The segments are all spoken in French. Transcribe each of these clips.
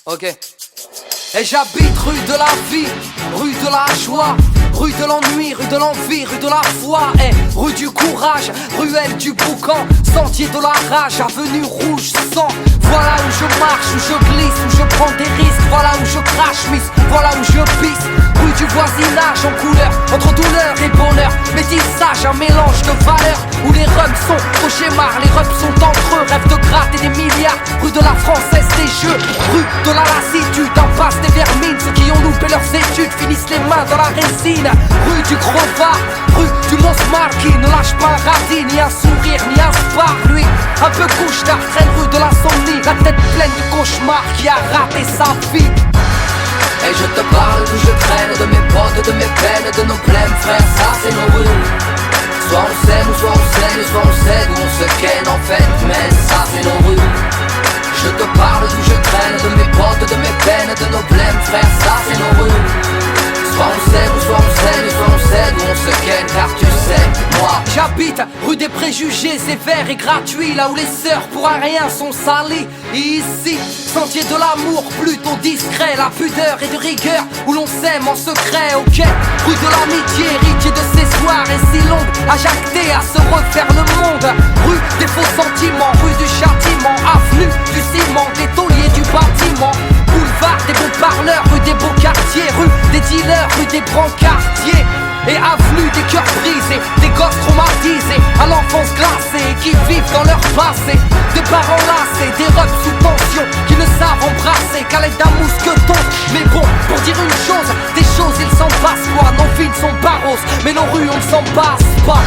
Ok. Et j'habite rue de la vie, rue de la joie, rue de l'ennui, rue de l'envie, rue de la foi, et rue du courage, ruelle du boucan, sentier de la rage, avenue rouge sang. Voilà où je marche, où je glisse, où je prends des risques, voilà où je crache, miss, voilà où je pisse. Rue du voisinage en couleur, entre douleur et bonheur, métissage, un mélange de valeurs, où les rums sont au schéma, les rums sont entre eux, rêve de gratter des milliards. Rue de la Française des jeux, rue de la lassitude, impasse des vermines, ceux qui ont loupé leurs études finissent les mains dans la résine. Rue du Grova, rue du Mont-Smart, qui ne lâche pas un radis, ni un sourire, ni un spar. Lui, un peu couche-tard, traîne rue de l'insomnie, la tête pleine de cauchemars, qui a raté sa vie. Et je te parle d'où je traîne, de mes potes, de mes peines, de nos blèmes, frère, ça c'est nos rues. Soit on s'aime, soit on s'aime, soit on sait d'où on se ken en fait, mais ça c'est nos rues. Je te parle d'où je traîne, de mes potes, de mes peines, de nos blèmes, frère, ça c'est nos rues. Soit on s'aime, soit on s'aime, soit on sait d'où on se ken, car tu sais, moi j'habite rue des préjugés sévères et gratuits, là où les sœurs pour un rien sont salies. Et ici, sentier de l'amour plutôt discret, la pudeur et de rigueur, où l'on s'aime en secret, ok. Rue de l'amitié, héritier de ces soirées si longues, à jacter, à se refaire le monde. Rue des faux sentiments, rue du châtiment, avenue du ciment, des tauliers du bâtiment. Boulevard des bons parleurs, rue des beaux quartiers, rue des dealers, rue des brancardiers. Et avenue des cœurs brisés, des gosses traumatisés, à l'enfance glacée, qui vivent dans leur passé. Des parents lassés, des refs sous tension, qui ne savent embrasser qu'à l'aide d'un mousqueton. Mais bon, pour dire une chose, des choses il s'en passe quoi. Nos vies ne sont pas roses, mais nos rues on ne s'en passe pas.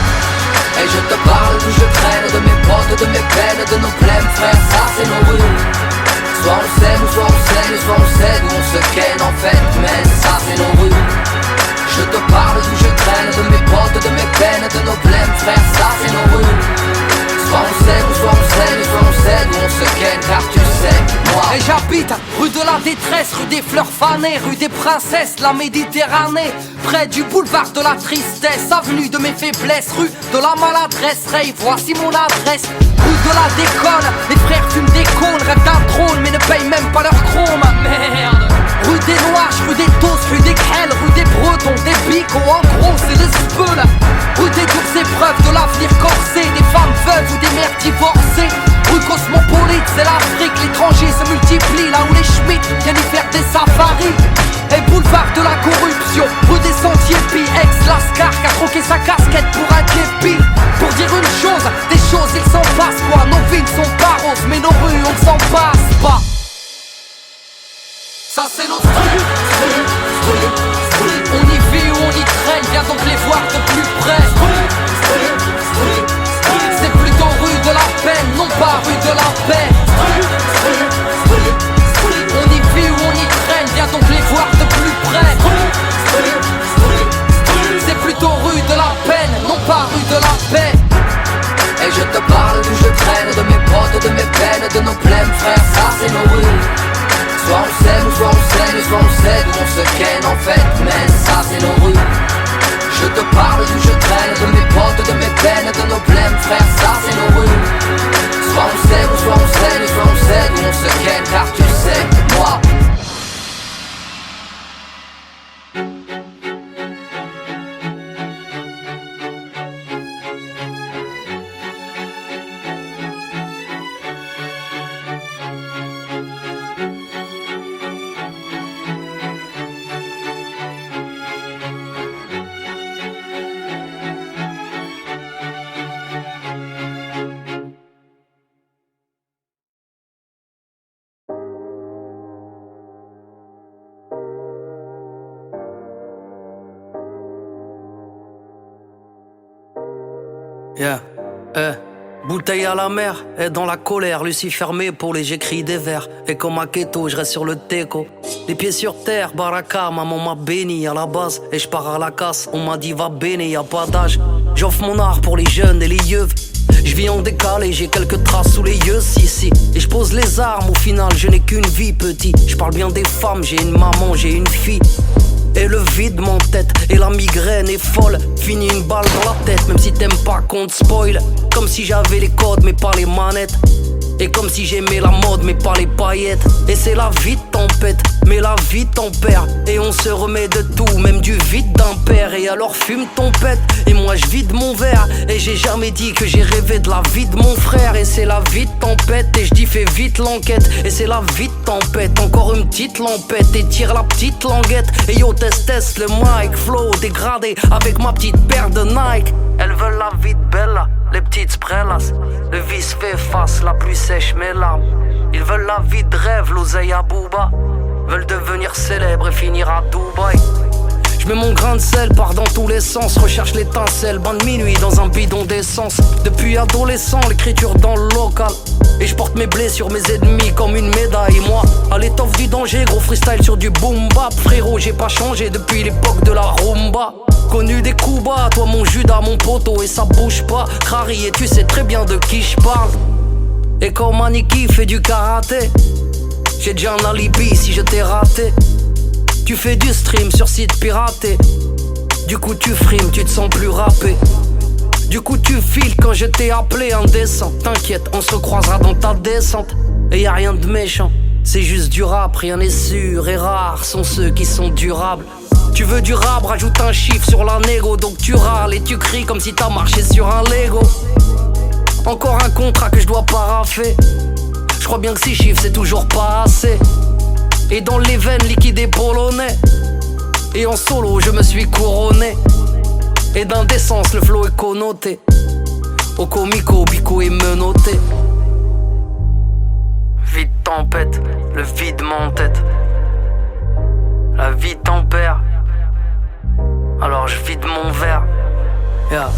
Et je te parle d'où je traîne, de mes potes, de mes peines, de nos blèmes, frère, ça c'est nos rues. Soit on s'aime, soit on s'aime, soit on sait d'où on se ken en fait, mais ça c'est nos rues. Je te parle d'où je traîne, de mes potes, de mes peines, de nos blèmes, frère, ça c'est nos rues. Soit on s'aime, soit on s'aime, soit on sait d'où on se ken, car tu sais, moi. Et j'habite rue de la détresse, rue des fleurs fanées, rue des princesses, la Méditerranée. Près du boulevard de la tristesse, avenue de mes faiblesses, rue de la maladresse. Ray, voici mon adresse. Rue de la déconne, les frères fument des cônes, rêvent d'un trône mais ne payent même pas leur chrome. Merde. Rue des Noirs, rue des Tosses, rue des Crelles, rue des Bretons, des Bicots, en gros c'est le speul. Rue des dures épreuves de l'avenir corsé, des femmes veuves ou des mères divorcées. Rue cosmopolite, c'est l'Afrique, l'étranger se multiplie, là où les Schmitt viennent y faire des safaris. Et boulevard de la corruption, rue des Sentiers Pis, ex-Lascar qui a troqué sa casquette pour un képi. Pour dire une chose, des choses il s'en passe quoi. Nos vies ne sont pas roses, mais nos rues on ne s'en passe pas. Ça c'est notre truc. On y vit ou on y traîne, viens donc les voir de plus près. C'est plutôt rue de la peine, non pas rue de la paix. On y vit ou on y traîne, viens donc les voir de plus près. C'est plutôt rue de la peine, non pas rue de la paix. Et je te parle d'où je traîne, de mes potes, de mes peines, de nos blèmes, frère, ça c'est nos rues. Soit on s'aime, soit on s'aime, soit on sait d'où on se ken en fait, mais ça c'est nos rues. Je te parle d'où je traîne, de mes potes, de mes peines, de nos blèmes, frère, ça c'est nos rues. Soit on s'aime, soit on s'aime, soit on sait d'où on se ken, car tu sais, moi. Yeah, bouteille à la mer, et dans la colère, Lucie fermée pour les j'écris des vers. Et comme à Keto, je reste sur le teco. Les pieds sur terre, baraka, maman m'a béni à la base. Et je pars à la casse, on m'a dit va béni, y'a pas d'âge. J'offre mon art pour les jeunes et les yeux. Je vis en décalé, j'ai quelques traces sous les yeux, si. Et je pose les armes, au final je n'ai qu'une vie, petit. Je parle bien des femmes, j'ai une maman, j'ai une fille. Et le vide m'entête, et la migraine est folle. Fini une balle dans la tête, même si t'aimes pas qu'on te spoil. Comme si j'avais les codes mais pas les manettes. Et comme si j'aimais la mode mais pas les paillettes. Et c'est la vie de tempête, mais la vie tempère. Et on se remet de tout, même du vide d'un père. Et alors fume ton pète, et moi je vide mon verre. Et j'ai jamais dit que j'ai rêvé de la vie de mon frère. Et c'est la vie de tempête, et je dis fais vite l'enquête. Et c'est la vie de tempête, encore une petite lampette. Et tire la petite languette, et yo test le mic. Flow dégradé avec ma petite paire de Nike. Elles veulent la vie de Bella, les petites sprellas. Le vice fait face, la pluie sèche mes larmes. Ils veulent la vie de rêve, l'oseille à Booba. Veulent devenir célèbres et finir à Dubaï. Je mets mon grain de sel, pars dans tous les sens. Recherche l'étincelle, bain de minuit dans un bidon d'essence. Depuis adolescent, l'écriture dans le local. Et je porte mes blessures, mes ennemis comme une médaille. Moi, à l'étoffe du danger, gros freestyle sur du boom bap. Frérot, j'ai pas changé depuis l'époque de la rumba. Connu des coups bas, toi mon Judas, mon poteau. Et ça bouge pas, Crary, et tu sais très bien de qui je parle. Et quand Maniki fait du karaté, j'ai déjà un alibi si je t'ai raté. Tu fais du stream sur site piraté. Du coup tu frimes, tu te sens plus rappé. Du coup tu files quand je t'ai appelé indécent. T'inquiète, on se croisera dans ta descente. Et y'a rien de méchant, c'est juste du rap. Rien n'est sûr et rares sont ceux qui sont durables. Tu veux du rap, rajoute un chiffre sur la négo. Donc tu râles et tu cries comme si t'as marché sur un Lego. Encore un contrat que je dois paraffer. Je crois bien que 6 chiffres c'est toujours pas assez. Et dans les veines liquidées polonais. Et en solo je me suis couronné. Et d'indécence le flow est connoté. Au comico, bico est menotté. Vide tempête, le vide m'entête. La vie tempère. Alors je vide mon verre. Yeah.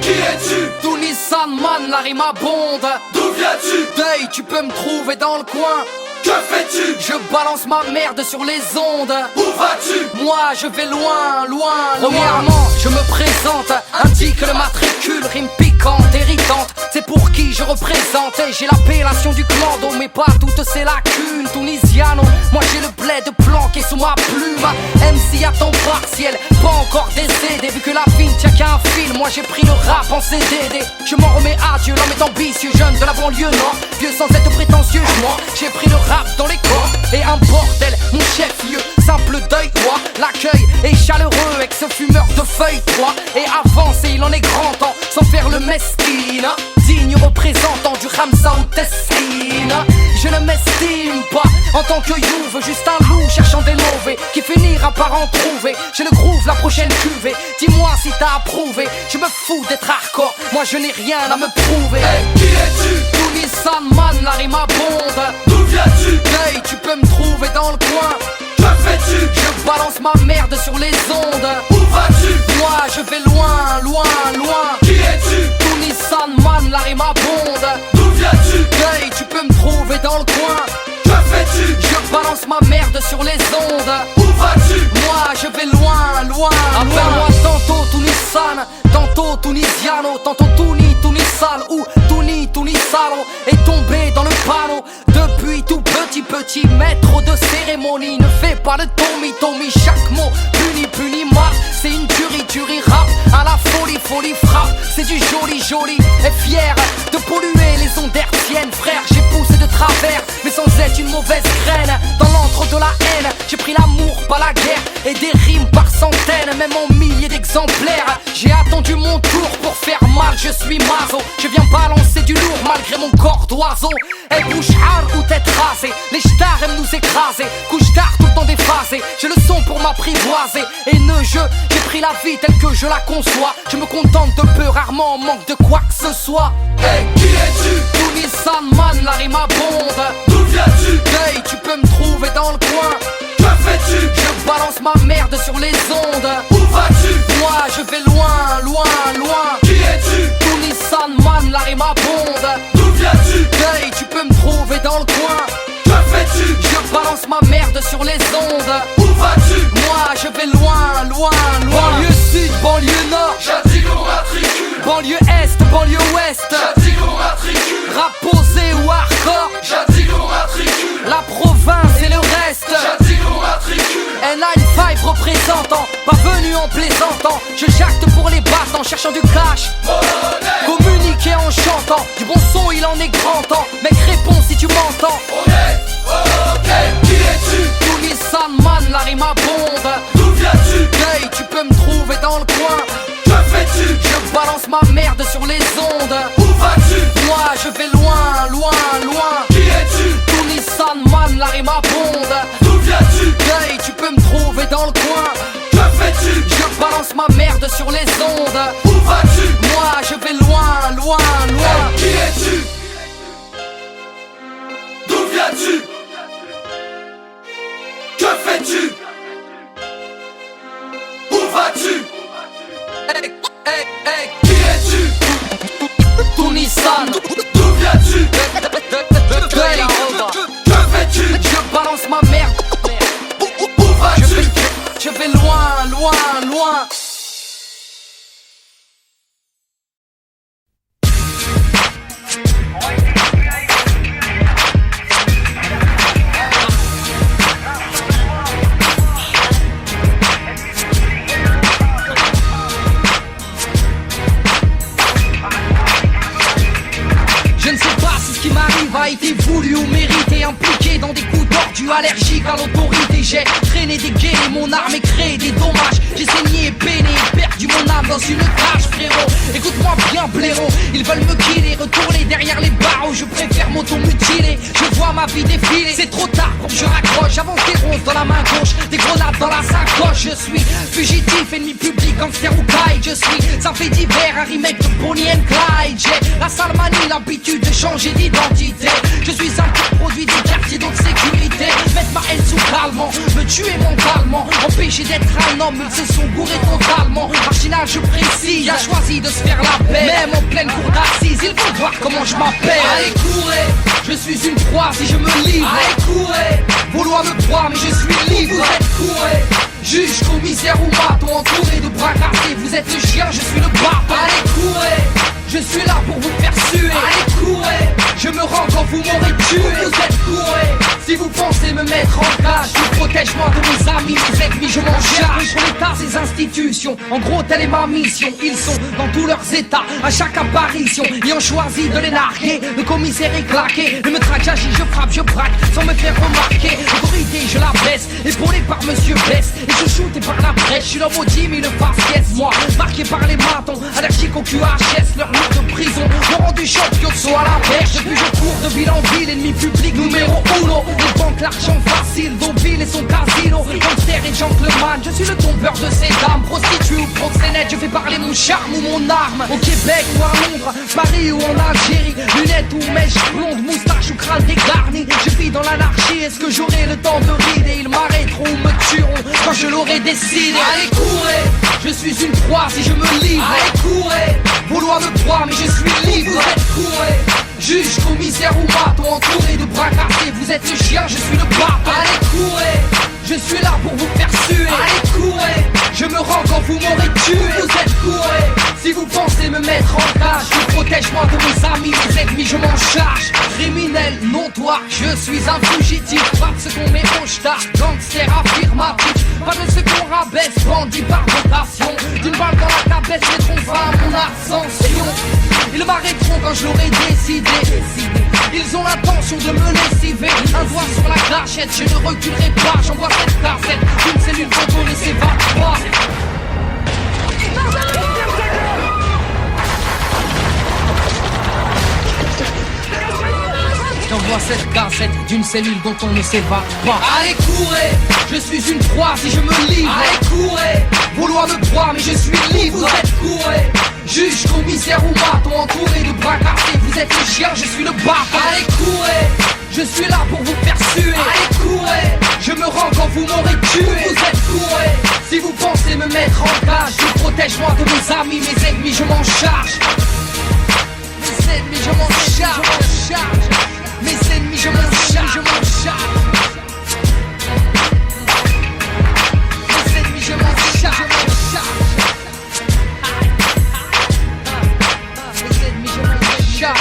Qui es-tu? Tout Nissan man, la rime abonde. D'où viens-tu? Deuil, tu peux me trouver dans le coin. Que fais-tu? Je balance ma merde sur les ondes. Où vas-tu? Moi je vais loin, loin. Premièrement, je me présente, indique le matricule, rime piquante, irritante. C'est pour qui je représente. Et j'ai l'appellation du clando, mais pas toutes ces lacunes. Tunisiano, moi j'ai le bled planqué sous ma plume. MC à temps partiel, pas encore décédé. Vu que la vie ne tient qu'un fil, moi j'ai pris le rap en CDD. Je m'en remets à Dieu, l'homme est ambitieux, jeune de la banlieue nord. Vieux sans être prétentieux, j'ai pris le rap dans les corps. Et un bordel, mon chef-lieu, simple deuil, quoi. L'accueil est chaleureux, ex-fumeur de feuilles 3. Et avancer, il en est grand temps, sans faire le mesquine. Digne représentant du Ramsa ou Tesline. Je ne m'estime pas en tant que youve, juste un loup cherchant des mauvais qui finira par en trouver. J'ai le groove, la prochaine cuvée. Dis-moi si t'as approuvé. Je me fous d'être hardcore, moi je n'ai rien à me prouver. Hey, qui es-tu? Tout Nissan man, la rime abonde. D'où viens-tu? Hey, tu peux me trouver dans le coin. Que fais-tu? Je balance ma merde sur les ondes. Où vas-tu? Moi je vais loin, loin, loin. Qui es-tu? Tout Nissan man, la rime abonde. D'où viens-tu? Hey, tu peux me trouver dans le coin. Que fais-tu? Je balance ma merde sur les ondes. Où vas-tu? Moi je vais loin, loin. Appelle-moi tantôt Tunissan, tantôt Tunisiano, tantôt Tunisal ou Tunisalo. Est tombé dans le panneau depuis tout petit maître de cérémonie. Ne fais pas le Tommy, chaque mot puni marche. C'est une tuerie rap à la folie frappe. C'est du joli et fier de polluer les ondes hertziennes. Frère, j'ai poussé de travers, mais sans être une mauvaise graine. Dans l'antre de la haine, j'ai pris l'amour, pas la guerre. Et des rimes par centaines, même en milliers d'exemplaires. J'ai attendu mon tour pour faire mal, je suis maso. Je viens balancer du lourd malgré mon corps d'oiseau. Et bouche hard ou tête rasée, les stars aiment nous écraser. Couche tard tout le temps déphasé, j'ai le son pour m'apprivoiser. Et jeu, j'ai pris la vie telle que je la conçois. Je me contente de peu, rarement en manque de quoi que ce soit. Hey, qui es-tu? Tony Sandman, la rime abonde. D'où viens-tu? Hey, tu peux me trouver dans le coin. Que fais-tu? Je balance ma merde sur les ondes. Où vas-tu? Moi je vais loin, loin, loin. Qui es-tu? Tony Sandman, la rime abonde. D'où viens-tu? Hey, tu peux me trouver dans le coin. Que fais-tu? Je balance ma merde sur les ondes. Où vas-tu? Moi je vais loin, loin, loin. Banlieue sud, banlieue nord. J'indique mon matricule. Banlieue est, banlieue ouest. J'indique mon matricule. Rap posé ou hardcore. J'indique mon matricule. La province et le reste. J'indique mon matricule. N95 représentant, pas venu en plaisantant. Je jacte pour les battants, cherchant du cash. Monnaie. Communiquer en chantant, du bon son il en est grand temps. Mec réponds si tu m'entends. On est ok. Qui es-tu? Tony Sandman, la rime abonde. D'où viens-tu? Hey, tu peux me trouver dans le coin. Que fais-tu? Je balance ma merde sur les ondes. Où vas-tu? Moi je vais loin, loin, loin. Qui es-tu? Tony Sandman, la rime abonde. D'où viens-tu? Hey, tu peux me trouver dans le coin. Que fais-tu? Je balance ma merde sur les ondes. Où vas-tu? Moi je vais loin, loin, loin. Qui es-tu? D'où viens-tu? Que fais-tu? Où vas-tu? Hey, hey, hey. Qui es-tu? Tony San. D'où viens-tu? Hey, Que fais-tu? je balance ma merde. Où vas-tu? Je vais loin, loin, loin. Je ne sais pas si ce qui m'arrive a été voulu ou mérité. Impliqué dans des coups tordus, allergique à l'autorité. J'ai traîné des gays, mon arme et créé des dommages. J'ai saigné et peiné, perdu mon âme dans une cage, frérot. Écoute-moi bien, blaireau, ils veulent me killer, retourner derrière les barreaux. Je préfère m'automutiler, je vois ma vie défiler. C'est trop tard pour que je raccroche, j'avance des roses dans la main gauche, des grenades dans la sacoche. Je suis fugitif, ennemi public, gangster ou caille. Je suis, ça fait divers, un remake de Bonnie and Clyde. J'ai la sale manie, l'habitude de changer d'identité. Je suis un petit produit du quartier donc sécurité. Mettre ma haine sous calmant, me tuer mentalement, empêcher d'être un homme, ils se sont gourés totalement. Marginal, je précise, a choisi de se faire la paix. Même en pleine cour d'assises, ils vont voir comment je m'appelle. Allez courez, je suis une proie si je me livre. Allez courez, vos lois me proient mais je suis libre. Vous êtes courez, juge, commissaire ou maton, entouré de bras cassés. Vous êtes le chien, je suis le bâton. Allez courez, je suis là pour vous faire suer. Allez courez, je me rends quand vous m'aurez tué. Vous êtes courez, si vous pensez me mettre en cage, je protège moi de mes amis, mes ennemis, je m'en charge. Pour l'État, ces institutions, en gros telle est ma mission. Ils sont dans tous leurs états, à chaque apparition, et ont choisi de les narguer. Le commissaire est claqué, le me traque, j'agis, je frappe, je braque, sans me faire remarquer. L'autorité, je la baisse, épaulé par Monsieur Bess, et je shooté par la brèche. Je suis l'homme maudit, mais le faciès, moi, marqué par les matons, allergique au QHS, leur mur de prison, me rendu champion de saut à la perche. Depuis je cours de ville en ville, ennemi public numéro uno. Les banques, l'argent facile, Deauville et son casino. Gangster et gentleman, je suis le tombeur de ces dames. Prostituée ou proxénète, je fais parler mon charme ou mon arme. Au Québec ou à Londres, Paris ou en Algérie, lunettes ou mèches blondes, moustache ou crâne dégarni. Je vis dans l'anarchie, est-ce que j'aurai le temps de rider? Ils m'arrêteront ou me tueront quand je l'aurai décidé. Allez courez, je suis une proie si je me livre. Allez courez, vos lois me proient mais je suis libre. Vous êtes courez, juge, commissaire ou maton, entouré de bras cassés. Vous êtes le chien, je suis le bâton. Allez courez, je suis là pour vous faire suer. Allez courez, je me rends quand vous m'aurez tué. Vous êtes courez, si vous pensez me mettre en cage, je protège moi de mes amis, mes ennemis, je m'en charge. Criminel, notoire, je suis un fugitif. Pas de ce qu'on met au star, gangster affirmatif. Pas de ce qu'on rabaisse, bandit par vocation. D'une balle dans la cabesse, mettront fin à mon ascension. Ils m'arrêteront quand je l'aurai décidé. Ils ont l'intention de me lessiver. Un doigt sur la gâchette, je ne reculerai pas. J'envoie cette cassette, une cellule photo ne s'évade pas. cette cassette d'une cellule dont on ne s'évade pas. Allez courez, je suis une proie si je me livre. Allez courez, vouloir me croire mais je suis libre. Vous êtes courez, juge, commissaire ou maton, entouré de bras cassés. Vous êtes le chien, je suis le bâton. Allez courez, je suis là pour vous faire suer. Allez courez, je me rends quand vous m'aurez tué. Vous êtes courez, si vous pensez me mettre en cage, je protège moi de mes amis, mes ennemis je m'en charge. Mes ennemis je m'en charge. Mes ennemis je m'en charge. Mes ennemis je m'en charge. Mes ennemis je m'en charge.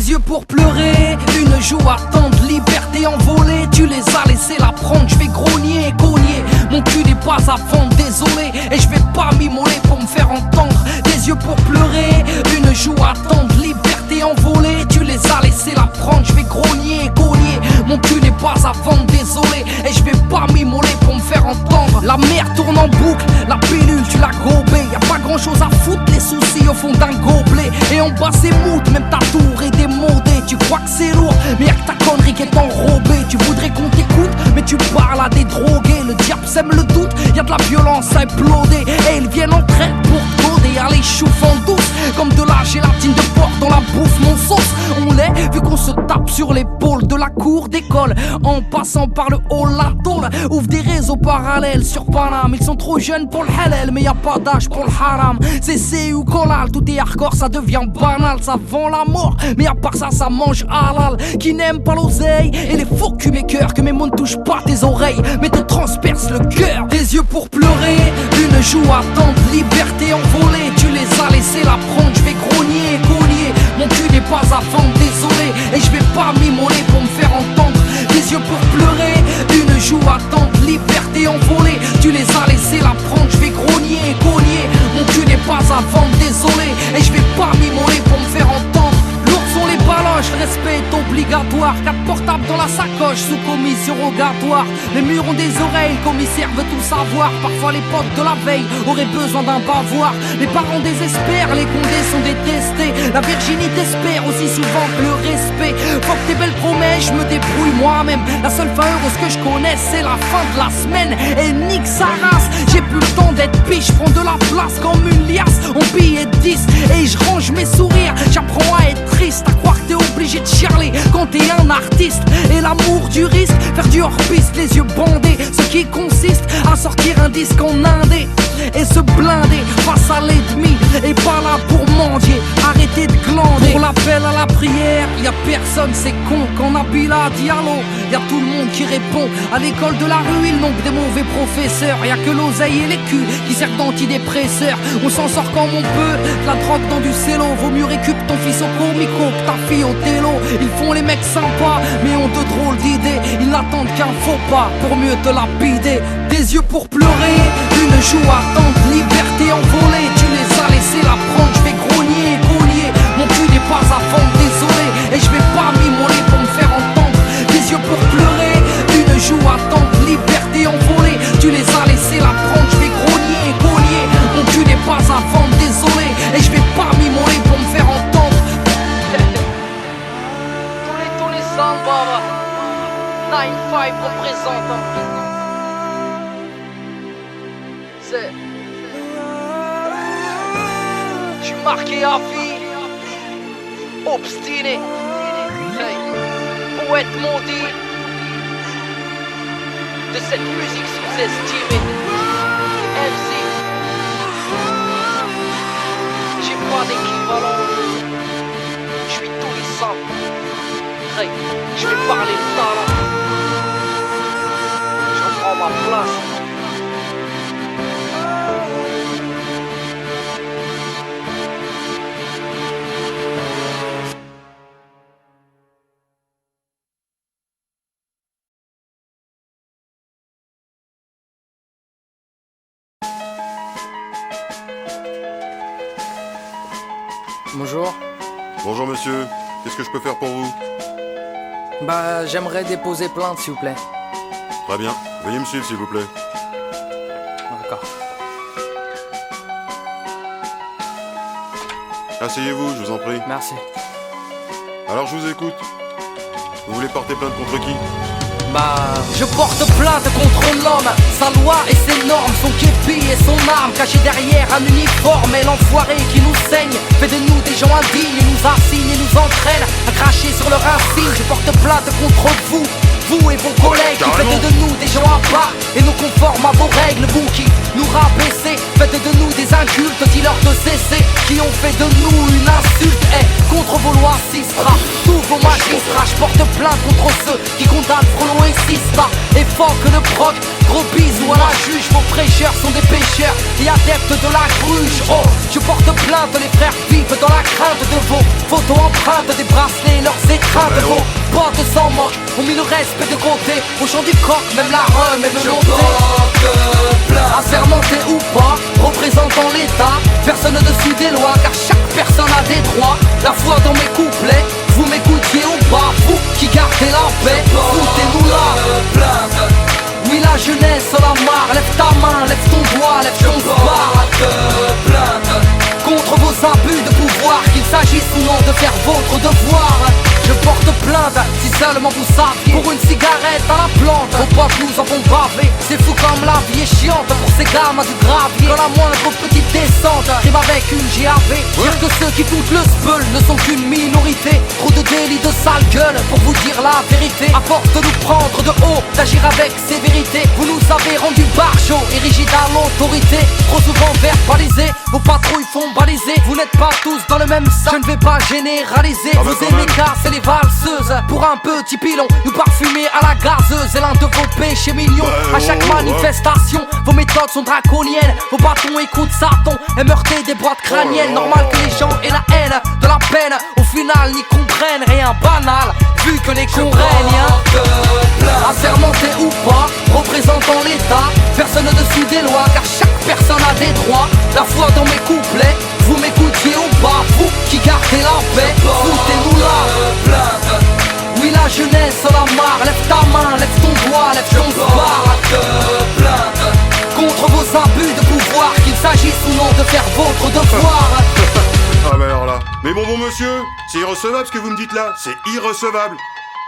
Yeux pour pleurer, une joue à tendre, liberté envolée, tu les as laissés la prendre, je vais grogner et cogner, mon cul n'est pas à vendre, désolé, et je vais pas m'immoler pour me faire entendre, des yeux pour pleurer, une joue à tendre, liberté envolée, tu les as laissés la prendre, je vais grogner et cogner, mon cul n'est pas à vendre, désolé, et je vais pas m'immoler pour me faire entendre, la mer tourne en boucle, la pilule tu l'as gobée, y a pas grand chose à foutre, les soucis au fond d'un gobelet, et en bas c'est mout, même ta tour est démodée. Tu crois que c'est lourd, mais y'a que ta connerie qui est enrobée. Tu voudrais qu'on t'écoute, mais tu parles à des drogués. Le diable sème le doute, y'a de la violence à imploder. Et ils viennent en traite pour coder. Allez, chouffe en douce, comme de la gélatine de porc dans la bouffe, mon sauce. On l'est, vu qu'on se tape sur l'épaule de la cour d'école. En passant par le hall, la tôle ouvre des réseaux parallèles sur Paname. Ils sont trop jeunes pour le halal, mais y'a pas d'âge pour le haram. C'est C ou collal, tout est hardcore, ça devient banal. Ça vend la mort, mais à part ça mange halal. Qui n'aime pas l'oseille et les faux cul mes cœurs, que mes mots ne touchent pas tes oreilles, mais te transpercent le cœur. Des yeux pour pleurer, une joue à tendre, liberté envolée, tu les as laissés la prendre, je vais grogner et cogner, mon cul n'est pas à vendre, désolé, et je vais pas m'immoler pour me faire entendre. Des yeux pour pleurer, une joue à tendre, liberté envolée, tu les as laissés la prendre, je vais grogner et cogner, mon cul n'est pas à vendre, désolé, et je vais pas m'immoler pour me faire entendre. Sont les baloches, le respect est obligatoire. 4 portables dans la sacoche, sous commission rogatoire. Les murs ont des oreilles, le commissaire veut tout savoir. Parfois les potes de la veille auraient besoin d'un bavoir. Les parents désespèrent, les condés sont détestés. La virginité espère aussi souvent que le respect. Faut que tes belles promesses, je me débrouille moi-même. La seule fin heureuse que je connais, c'est la fin de la semaine. Et nique sa race, j'ai plus le temps d'être piche. Prends de la place comme une liasse, on billet de 10. Et je range mes sourires, j'apprends à être triste. À croire que t'es obligé de chialer quand t'es un artiste. Et l'amour du risque, faire du hors-piste, les yeux bandés. Ce qui consiste à sortir un disque en indé et se blinder face à l'ennemi. Et pas là pour mendier, arrêtez de glander. Pour l'appel à la prière, y'a personne, c'est con. Quand Nabila dit allô, y'a tout le monde qui répond. À l'école de la rue, il manque des mauvais professeurs. Y'a que l'oseille et les culs qui servent d'antidépresseurs. On s'en sort comme on peut, la drogue dans du cello. Vaut mieux récup ton fils au comico que ta fille au télo. Ils font les mecs sympas, mais ont de drôles d'idées. Ils n'attendent qu'un faux pas pour mieux te lapider. Des yeux pour pleurer, une joue à tendre, liberté envolée. Tu les as laissés la prendre, je vais grogner et cogner. Mon cul n'est pas à vendre, désolé, et je vais pas m'immoler pour me faire entendre. Des yeux pour pleurer, une joue à tendre, liberté envolée. Tu les as laissés la prendre, je vais grogner et cogner. Mon cul n'est pas à vendre, désolé, et je vais pas m'immoler pour me faire entendre. Tous les samba, 9-5 représente. Je suis marqué à vie, obstiné, hey. Poète maudit de cette musique sous-estimée. MC, j'ai pas d'équivalent, je suis tout lissant, hey. Je vais parler le talent, j'en prends Voilà. Bonjour. Bonjour monsieur, qu'est-ce que je peux faire pour vous? Bah, j'aimerais déposer plainte, s'il vous plaît. Très bien, veuillez me suivre s'il vous plaît. D'accord. Asseyez-vous, je vous en prie. Merci. Alors je vous écoute. Vous voulez porter plainte contre qui? Bah, je porte plainte contre l'homme. Sa loi et ses normes, son képi et son arme caché derrière un uniforme. Et l'enfoiré qui nous saigne fait de nous des gens indignes, nous assigne et nous entraîne à cracher sur leur insigne. Je porte plainte contre vous, vous et vos collègues qui faites de nous des gens à part et nous conformes à vos règles. Vous qui nous rabaissez, faites de nous des incultes, dis-leur de cesser, qui ont fait de nous une insulte. Et contre vos lois Sistra, tous vos magistrats, je porte plainte contre ceux qui condamnent Frollo et Sista. Et fort que le proc, gros bisous à la juge. Vos prêcheurs sont des pêcheurs et adeptes de la gruge. Oh, je porte plainte, les frères vivent dans la crainte de vos photos empreintes, des bracelets et leurs étreintes. Vos potes s'en moquent, ont mis le respect de côté. Au chant du coq, même la rhum est montée. Assermenté ou pas, représentant l'État, personne au-dessus des lois, car chaque personne a des droits. La foi dans mes couplets, vous m'écoutiez ou pas, vous qui gardez la paix, foutez-nous là. Oui, la jeunesse en a marre, lève ta main, lève ton doigt, lève ton bar. Contre vos abus de pouvoir, qu'il s'agisse ou non de faire votre devoir. Je porte plainte, si seulement vous saviez, pour une cigarette à la plante. Vos potes nous en font baver, c'est fou comme la vie est chiante pour ces gamins du gravier. Quand la moindre petite descente rime avec une GAV, dire que ceux qui foutent le speul ne sont qu'une minorité. Trop de délits de sale gueule pour vous dire la vérité. À force de nous prendre de haut, d'agir avec sévérité, vous nous avez rendu barjots et rigides à l'autorité. Trop souvent verbalisés, vos patrouilles font baliser. Vous n'êtes pas tous dans le même sac, je ne vais pas généraliser. Vous aimez casser les valseuses pour un petit pilon, nous parfumer à la gazeuse. Et l'un de vos péchés millions, à chaque manifestation, vos méthodes sont draconiennes. Vos bâtons écoutent Satan et meurtez des boîtes crâniennes. Normal que les gens aient la haine de la peine, au final n'y comprennent rien banal, vu que les cons règnent. Assermenté ou pas, représentant l'État, personne au-dessus des lois, car chaque personne a des droits. La foi dans mes couplets, vous m'écoutiez ou pas, vous qui gardez la paix, foutez-nous là. Oui, la jeunesse en a marre, lève ta main, lève ton doigt, lève ton bar. Contre vos abus de pouvoir, qu'il s'agisse ou non de faire votre devoir. Ah bah alors là. Mais bon monsieur, c'est irrecevable ce que vous me dites là, c'est irrecevable.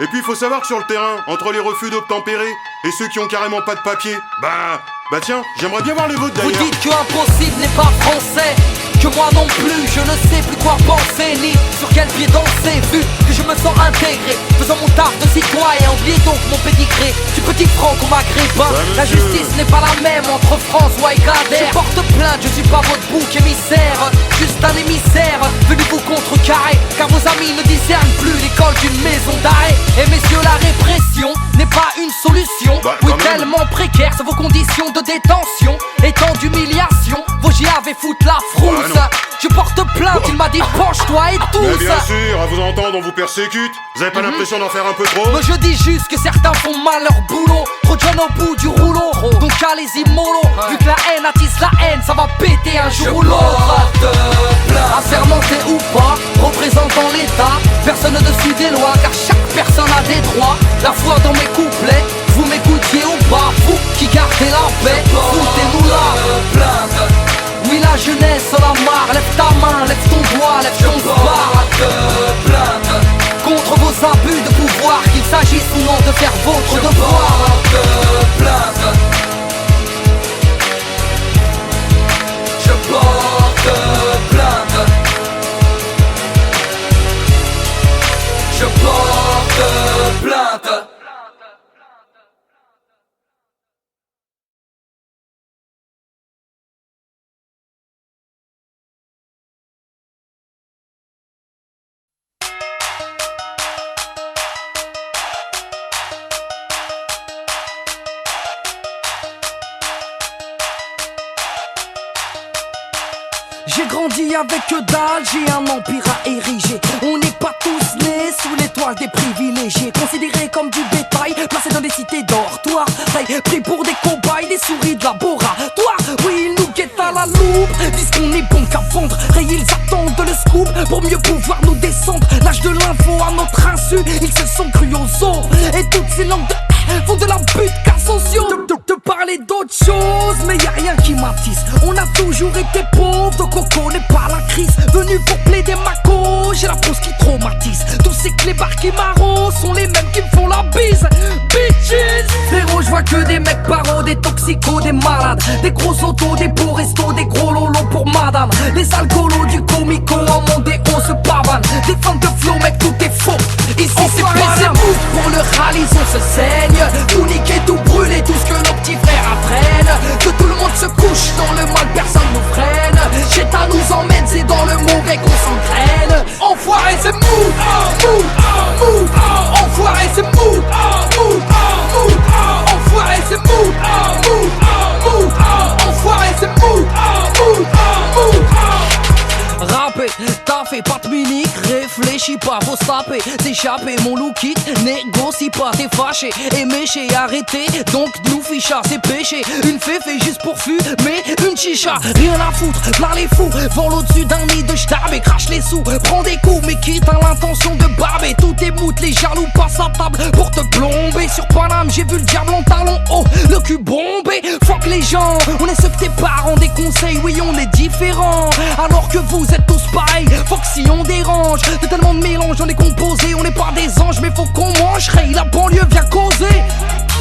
Et puis il faut savoir que sur le terrain, entre les refus d'obtempérer et ceux qui ont carrément pas de papier, bah tiens, j'aimerais bien voir les vôtres Vous d'ailleurs. dites que impossible n'est pas français, que moi non plus, je ne sais plus quoi penser, ni sur quel pied danser, vu que je me sens intégré, faisant mon taf de citoyen, oubliez donc mon pédigré, du petit franc au maghrébin. La monsieur. justice n'est pas la même entre François et Kader. Je porte plainte, je suis pas votre bouc émissaire, juste un émissaire, venu vous contrecarrer, car vos amis ne discernent plus l'école d'une maison d'arrêt. Et messieurs, la répression n'est pas une solution, Bah, oui quand même. tellement précaires sont vos conditions de détention, et tant d'humiliation, vos GAV foutent la frousse. non. Je porte plainte, il m'a dit penche-toi et Mais tous. bien sûr, à vous entendre on vous persécute. Vous avez pas l'impression d'en faire un peu trop? Mais je dis juste que certains font mal leur boulot, trop de jeunes au bout du rouleau, donc allez-y mollo, vu que la haine attise la haine, ça va péter un jour ou l'autre. Assermenté ou pas, représentant l'État, personne au-dessus des lois, car chaque personne a des droits. La foi dans mes couplets, vous m'écoutiez ou pas, vous qui gardez la paix, foutez-nous là. Oui, la jeunesse en a marre, lève ta main, lève ton doigt, lève ton bar. Contre vos abus de pouvoir, qu'il s'agisse ou non de faire votre devoir. Je porte plainte. Je porte plainte. J'ai grandi avec que dalle, j'ai un empire à ériger. On n'est pas tous nés sous l'étoile des privilégiés, considérés comme du bétail, placés dans des cités dortoirs, pris pour des cobayes, des souris de laboratoire. Oui, ils nous guettent à la loupe, disent qu'on est bon qu'à vendre. Ils attendent le scoop pour mieux pouvoir nous descendre. L'âge de l'info à notre insu, ils se sont crus aux os. Et toutes ces langues font de la butte car sociaux. Te parler d'autre chose, mais y a rien qui m'attise. On a toujours été pauvres, donc on connaît pas la crise. Venu pour plaider ma cause, j'ai la pose qui traumatise. Tous ces clébards qui m'arrosent sont les mêmes qui me font la bise. Bitches, frérot, je vois que des mecs paros, des toxicos, des malades, des gros autos, des beaux restos, des gros lolos pour madame. Les alcoolos du comico, en mondé on se pavane. Des fans de flow, mec, tout est faux. Ici c'est pas la move pour le rallye, on se saigne. Tout niquer, tout brûler, tout ce que nos petits frères apprennent. Que tout le monde se couche dans le mal, personne nous freine. Cheta nous emmène, c'est dans le mauvais qu'on s'entraîne. Enfoiré c'est move, move, move. Enfoiré c'est move, move, move. Enfoiré c'est move, move, move. Enfoiré c'est move, move, move. Rapper, taffé, pas de minique, réfléchis pas, faut se taper, s'échapper, mon look kit, négocie pas, t'es fâché, et méché, arrêtez, donc nous ficha, c'est péché, une féfé juste pour fumer, une chicha, rien à foutre, là les fous, vole au-dessus d'un nid de j'tab et crache les sous, prends des coups, mais quitte à l'intention de barber, tout est moute, les jaloux passent à table pour te plomber, sur Paname, j'ai vu le diable en talon haut, le cul bombé, fuck les gens, on est ce que tes parents déconseillent, oui on est différents, alors que vous êtes tous pareils, faut que si on dérange, de tellement de mélange, on est composé, on n'est pas des anges, mais faut qu'on mange, la banlieue vient causer.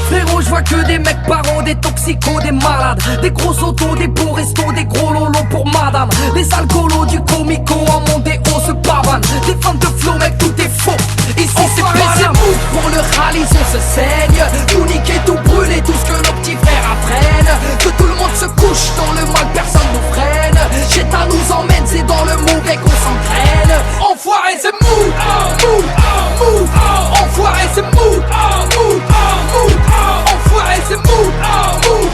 Frérot, je vois que des mecs paros, des toxicos, des malades, des gros autos, des beaux restos, des gros lolos pour madame. Les alcoolos du comico, en mondé on se pavane. Des fans de flow, mec, tout est faux. Ici c'est pas la move pour le rallye, on se saigne. Tout niquer, tout brûler, tout ce que nos petits frères apprennent. Que tout le monde se couche dans le mal, personne nous freine. Cheta nous emmène, c'est dans le mauvais qu'on s'entraîne. Enfoiré c'est move, move, move. Enfoiré c'est move, move, move. Enfoiré c'est move, move,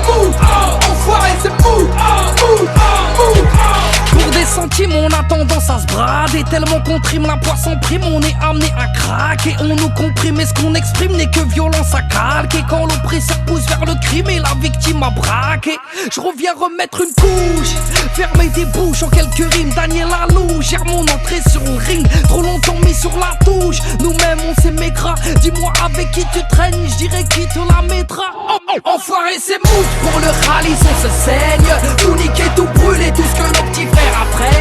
move. Enfoiré c'est move, move, move. Pour des centimes on a tendance à se brader. Tellement qu'on trime la poisson prime, on est amené à craquer. On nous comprime et ce qu'on exprime n'est que violence à calquer. Quand l'oppresseur pousse vers le crime et la victime a braqué, je reviens remettre une couche, fermer des bouches en quelques rimes. Daniel Alou gère mon entrée sur le ring. Trop longtemps mis sur la touche, nous-mêmes on s'aimait gras. Dis-moi avec qui tu traînes, je dirais qui te la mettra. Enfoiré c'est move pour le rallye, on se saigne. Tout niquer, tout brûler, tout ce que nos petits frères apprennent.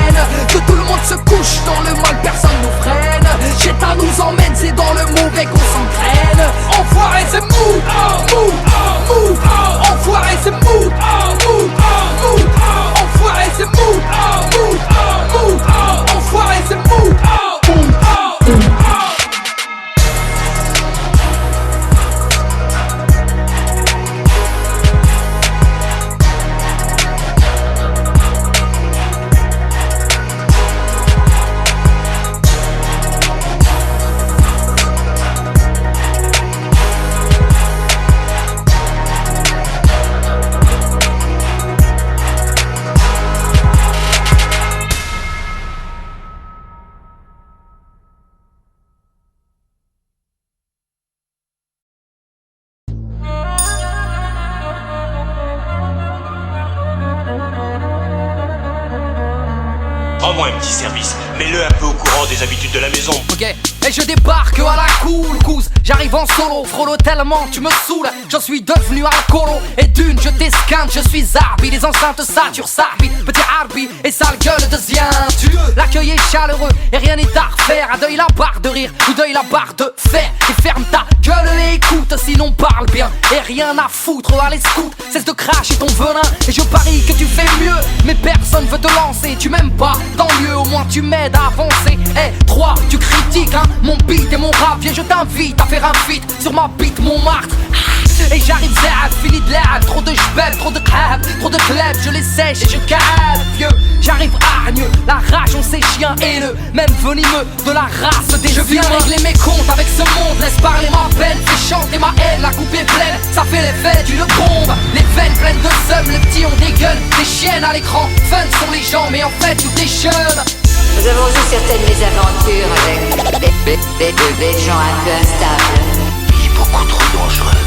Que tout le monde se couche dans le mal, personne nous freine. Cheta nous emmène, c'est dans le mauvais qu'on s'entraîne. Enfoiré c'est move, move, move. Enfoiré c'est move, move, move. Enfoiré c'est move, move, move. Enfoiré c'est move, move, move. Rends-moi un petit service, mets-le un peu au courant des habitudes de la maison. Ok, et je débarque à la cool couze. J'arrive en solo, frollo tellement tu me saoules. J'en suis devenu alcoolo et d'une je t'esquinte. Je suis Zarbi, les enceintes saturent Sarbi. Petit Harbi et sale gueule de Zien. L'accueil est chaleureux et rien n'est à refaire. À deuil la barre de rire ou deuil la barre de fer. Et ferme ta gueule et écoute, sinon parle bien. Et rien à foutre, allez scout, cesse de cracher ton venin. Et je parie que tu fais mieux, mais personne veut te lancer. Tu m'aimes pas, tant mieux, au moins tu m'aides à avancer. Eh, 3, tu critiques, hein, mon beat et mon rap. Viens, je t'invite à faire un feat sur ma bite, mon martre. Et j'arrive z'ab, fini de l'ab. Trop de j'beb, trop de crab, trop de pleb. Je les sèche et je cave, vieux. J'arrive hargneux, la rage on sait chien haineux. Même venimeux de la race des. Je viens régler mes comptes avec ce monde. Laisse parler ma peine, fais chanter ma haine. La coupe est pleine, ça fait l'effet d'une bombe. Les veines pleines de seum, les petits ont des gueules. Des chiennes à l'écran, fun sont les gens. Mais en fait tout est jeune. Nous avons eu certaines mésaventures avec des gens un peu instables. Il est beaucoup trop dangereux.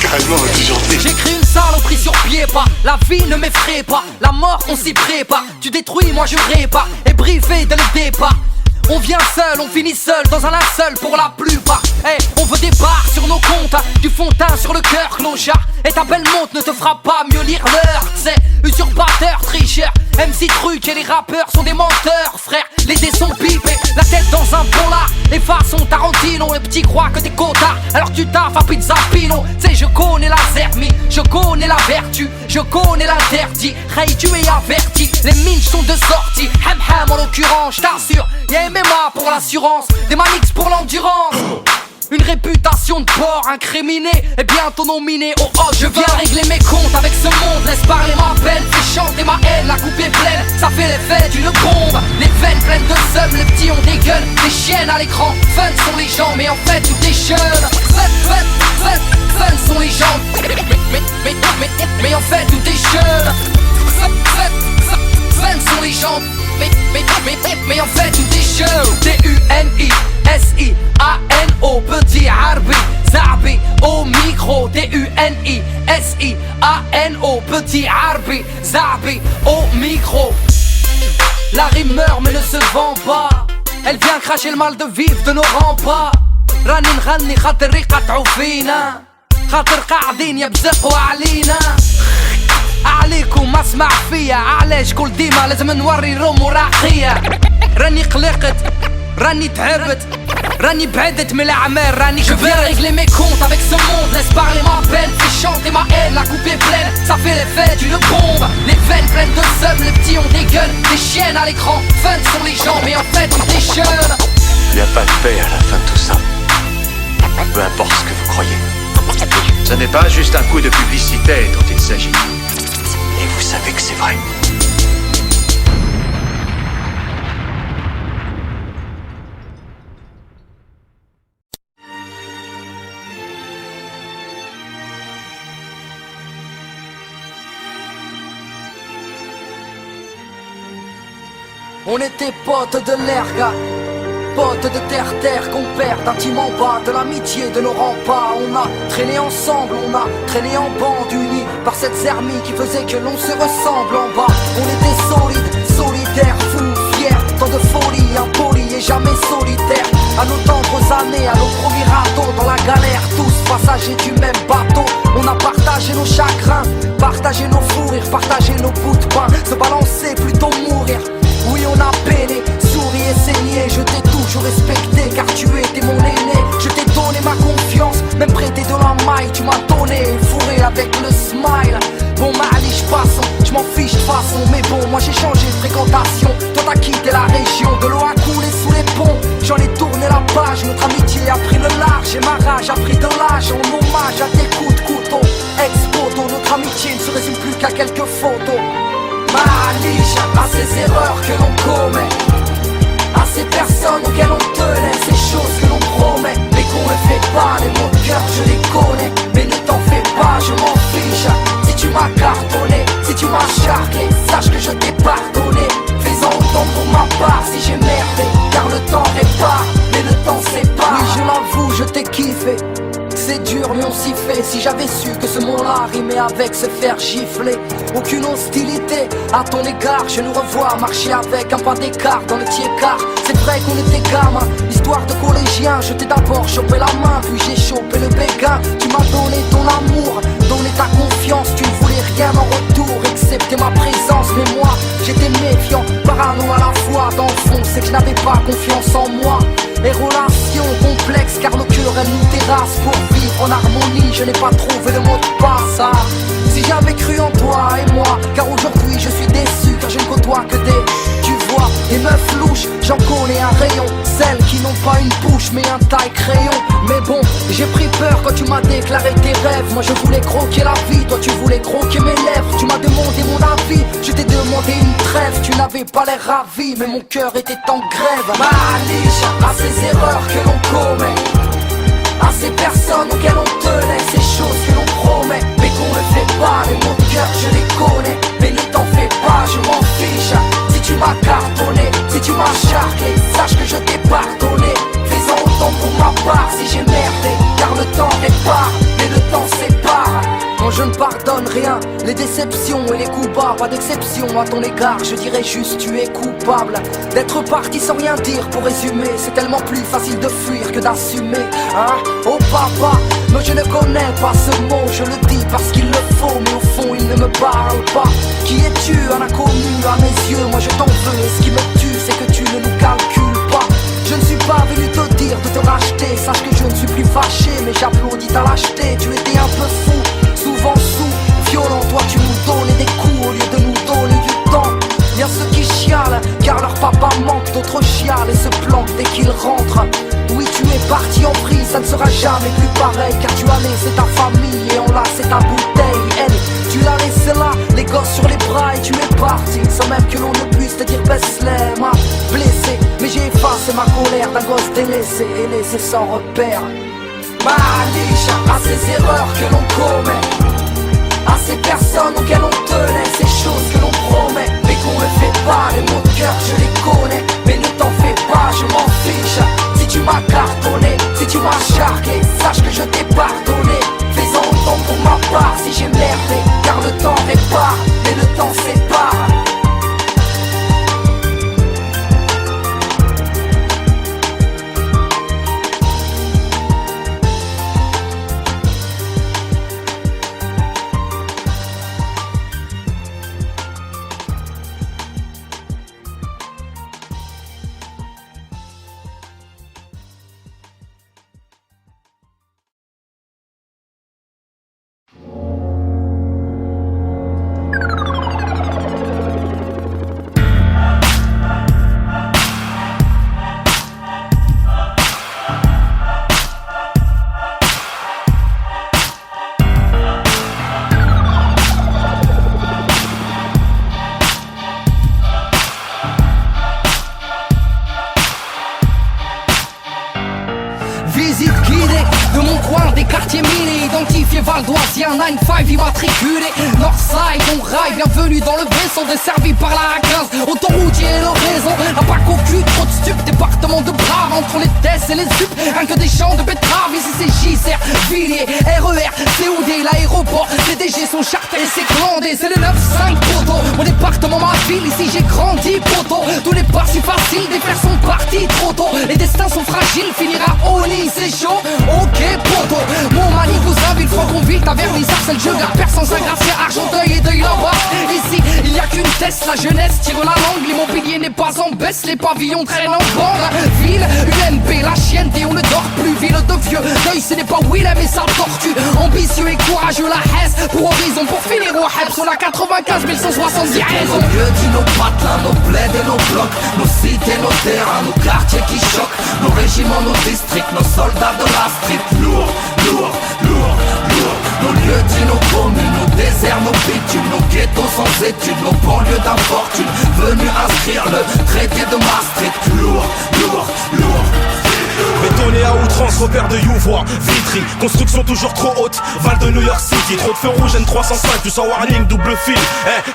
Carrément disjoncté. J'écris une saloperie sur pied, pas. La vie ne m'effraie pas. La mort on s'y prépare. Tu détruis, moi je répare. Et briefé dès le départ. On vient seul, on finit seul, dans un linceul pour la plupart. Hey, on veut des barres sur nos comptes, du fond de teint sur le cœur, clochard. Et ta belle montre ne te fera pas mieux lire l'heure. C'est usurpateur, tricheur, MC Truc et les rappeurs sont des menteurs, frère. Les dés sont pipés, la tête dans un polar. Les façons Tarantino, le petit croit que t'es cotard. Alors tu taffes à Pizza Pino. T'sais, je connais la zermie, je connais la vertu, je connais l'interdit. Hey, tu es averti, les minches sont de sortie. Ham en l'occurrence, j't'assure. Y'a MMA pour l'assurance, des manix pour l'endurance. Une réputation de porc incriminé et bientôt nominé au hot. Je viens régler mes comptes avec ce monde. Laisse parler ma peine, fais chanter ma haine. La coupe est pleine, ça fait l'effet d'une bombe. Les veines pleines de seum, les petits ont des gueules. Des chiennes à l'écran, fun sont les gens. Mais en fait tout est jeune. Fun sont les gens. Mais en fait tout est jeune. Fun sont les gens. Mais en fait tout est jeune. D-U-N-I-S-I-A-N-O, petit Harbi, Zabi au micro. D-U-N-I-S-I-A-N-O, petit Harbi, Zabi au micro. La rime meurt mais ne se vend pas. Elle vient cracher le mal de vivre de nos remparts. راني نغني خاطر يقطعوا فينا، خاطر قاعدين يبزقوا علينا. عليكم ما اسمع فيا، علاش كل ديما لازم نوري روم وراقية. راني قلقت، راني تعبت، راني بعدت من الاعمال، راني Je viens régler mes comptes avec ce monde. Laisse parler ma peine, fais chanter ma haine. La coupe est pleine, ça fait l'effet d'une bombe. Les veines pleines de seum, les petits ont des gueules. Des chiennes à l'écran, fun sont les gens. Mais en fait tout est jeune. Il n'y a pas de paix à la fin de tout ça. Peu importe ce que vous croyez. Ce n'est pas juste un coup de publicité dont il s'agit. Et vous savez que c'est vrai. On était potes de l'erga, potes de terre-terre qu'on perd d'intime en bas, de l'amitié de nos remparts. On a traîné ensemble, on a traîné en bande unis par cette zermie qui faisait que l'on se ressemble en bas. On était solides, solidaires, fous, fiers, tant de folie, impolis et jamais solitaires. À nos tendres années, à nos premiers radeaux dans la galère, tous passagers du même bateau. On a partagé nos chagrins, partagé nos fous rires, partagé nos bouts de pain, se balancer plutôt mourir. Oui, on a peiné, souri et saigné. Je t'ai toujours respecté car tu étais mon aîné. Je t'ai donné ma confiance, même prêté de la maille. Tu m'as donné, fourré avec le smile. Bon, Malich, passons, je m'en fiche de façon. Mais bon, moi j'ai changé de fréquentation. Toi t'as quitté la région, de l'eau a coulé sous les ponts. J'en ai tourné la page, notre amitié a pris le large. Et ma rage a pris de l'âge en hommage à tes coups de couteau. Ex-poteau, notre amitié ne se résume plus qu'à quelques photos. Maliche à ces erreurs que l'on commet, à ces personnes auxquelles on tenait, ces choses que l'on promet, mais qu'on ne fait pas. Les mots de cœur je les connais, mais ne t'en fais pas, je m'en fiche. Si tu m'as cartonné, si tu m'as charclé, sache que je t'ai pardonné. Fais-en autant pour ma part si j'ai merdé, car le temps répare, mais le temps sépare. Oui, je l'avoue, je t'ai kiffé. C'est dur mais on s'y fait. Si j'avais su que ce mot-là rimait avec se faire gifler. Aucune hostilité à ton égard. Je nous revois marcher avec un pas d'écart dans le tiers-quart. C'est vrai qu'on était gamins, histoire de collégien. Je t'ai d'abord chopé la main, puis j'ai chopé le béguin. Tu m'as donné ton amour, donné ta confiance. Tu ne voulais rien en retour, excepté ma présence. Mais moi, j'étais méfiant, parano à la fois. Dans le fond, c'est que je n'avais pas confiance en moi. Les relations complexes car nos cœurs elles nous terrassent. Pour vivre en harmonie, je n'ai pas trouvé le mot de passe. Si j'avais cru en toi et moi, car aujourd'hui je suis déçu car je ne côtoie que des, tu vois, des meufs louches. J'en connais un rayon, celles qui n'ont pas une bouche mais un taille-crayon. Mais bon, j'ai pris peur quand tu m'as déclaré tes rêves. Moi je voulais croquer la vie, toi tu voulais croquer mes lèvres. Tu m'as demandé mon avis, je t'ai demandé une trêve. Tu n'avais pas l'air ravi, mais mon cœur était en grève. Malice à ces erreurs que l'on commet, à ces personnes auxquelles on tenait, ces choses que l'on promet mais qu'on ne fait pas. Et mon cœur je les connais, mais ne t'en fais pas, je m'en fiche. Si tu m'as cartonné, si tu m'as charclé, sache que je t'ai pardonné. Fais-en autant pour ma part si j'ai merdé, car le temps répare, mais le temps sépare. Moi je ne pardonne rien, les déceptions et les coups bas, pas d'exception à ton égard, je dirais juste tu es coupable d'être parti sans rien dire. Pour résumer, c'est tellement plus facile de fuir que d'assumer, hein. Oh papa, non je ne connais pas ce mot, je le dis parce qu'il le faut, mais au fond il ne me parle pas. Qui es-tu, un inconnu à mes yeux, moi je t'en veux, et ce qui me tue c'est que tu ne nous calcules pas. Je ne suis pas venu te dire de te racheter, sache que je ne suis plus fâché, mais j'applaudis ta lâcheté. Tu étais un peu fou, souvent sous, violent, toi tu nous donnais des coups au lieu de nous donner du temps. Y'a ceux qui chialent, car leur papa manque, d'autres chialent et se planquent dès qu'ils rentrent. Oui tu es parti en vrille, ça ne sera jamais plus pareil, car tu as laissé ta famille et on l'a c'est ta bouteille. Elle, tu l'as laissé là, les gosses sur les bras et tu es parti, sans même que l'on ne puisse te dire baisse-les. M'a blessé, mais j'ai effacé ma colère d'un gosse délaissé et laissé sans repère. Malice à ces erreurs que l'on commet, à ces personnes auxquelles on tenait, ces choses que l'on promet mais qu'on ne fait pas. Et mon cœur je les connais, mais ne t'en fais pas, je m'en fiche. Si tu m'as cartonné, si tu m'as charqué, sache que je t'ai pardonné. Fais-en autant pour ma part si j'ai merdé, car le temps répare, mais le temps sépare. Valdoisien 9-5 immatriculé Northside, on rail, bienvenue dans le vaisseau desservi par la A15. Autoroutier et l'horaison, la PAC au cul, trop de stup, département de Brave entre les tests et les sup, rien que des champs de betteraves. Ici c'est JCR, Villiers, RER, COD, l'aéroport, les DG sont chartés et c'est glandé, c'est le 9-5 poteau. Mon département, ma ville, ici j'ai grandi poteau. Tous les pas si faciles, des frères sont partis trop tôt. Les destins sont fragiles, finira au lit, c'est chaud, ok poteau. Mon mani vous invite, faut qu'on vite à Vernissard, c'est le jeu gars, personne Saint-Gratien, Argenteuil et Deuil là-bas. Ici, il y a qu'une test, la jeunesse tire la langue, l'immobilier n'est pas en baisse, les pavillons traînent en bande. Ville, UMP, la chienneté, on ne dort plus, ville de vieux, Deuil ce n'est pas Willem et sa tortue. Ambitieux et courageux, la Hesse, pour horizon, pour finir au Hebs, on a 95 170 raisons. Au lieu dit nos patelins, nos plaids et nos blocs, nos cités, nos terrains, nos quartiers qui choquent, nos régiments, nos districts, nos soldats de la street. Lourd, lourd, lourd, lourd. Nos lieux dits, nos communes, nos déserts, nos bitumes, nos ghettos sans études, nos banlieues d'infortune, venus inscrire le traité de Maastricht. Lourd, lourd, lourd. Bétonné à outrance, repère de Youvois, Vitry, construction toujours trop haute, Val de New York City, trop de feux rouges N305, du sans warning, double fil.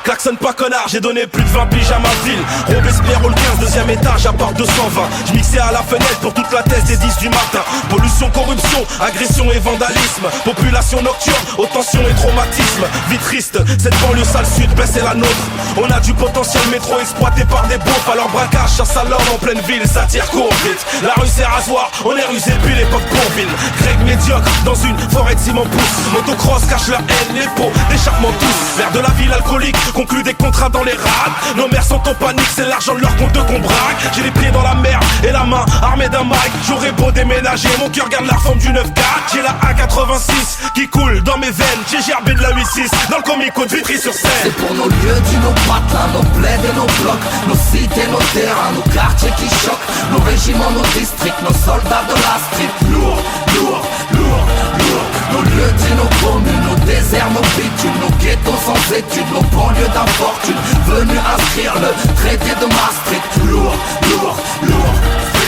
Klaxonne pas connard, j'ai donné plus de 20 piges à ma ville. Robespierre au 15, deuxième étage, à part 220. J'mixais à la fenêtre pour toute la thèse des 10 du matin. Pollution, corruption, agression et vandalisme. Population nocturne, haute tension et traumatisme. Vie triste, cette banlieue sale sud, baisse est la nôtre. On a du potentiel métro exploité par des beaufs. Alors braquage, chasse à l'homme en pleine ville, ça tire court vite. La rue c'est rasoir, on est rusé depuis l'époque Bourville. Greg Média médiocre dans une forêt de ciment pousse. Motocross cache la haine, les pots d'échappement tous. L'air de la ville alcoolique conclut des contrats dans les rades. Nos mères sont en panique, c'est l'argent de leur compte qu'on braque. J'ai les pieds dans la merde et la main armée d'un mic. J'aurais beau déménager, mon cœur garde la forme du 9-4. J'ai la A86 qui coule dans mes veines. J'ai gerbé de la 8-6 dans le comico de Vitry-sur-Seine. C'est pour nos lieux dits, nos patins, nos plaids et nos blocs, nos cités, nos terrains, nos quartiers qui choquent, nos régiments, nos districts, nos soldats de la street. Lourd, lourd, lourd, lourd. Nos lieux dits, nos communes, nos déserts, nos bitumes, nos ghettos sans études, nos banlieues d'infortune, venus inscrire le traité de Maastricht. Lourd, lourd, lourd.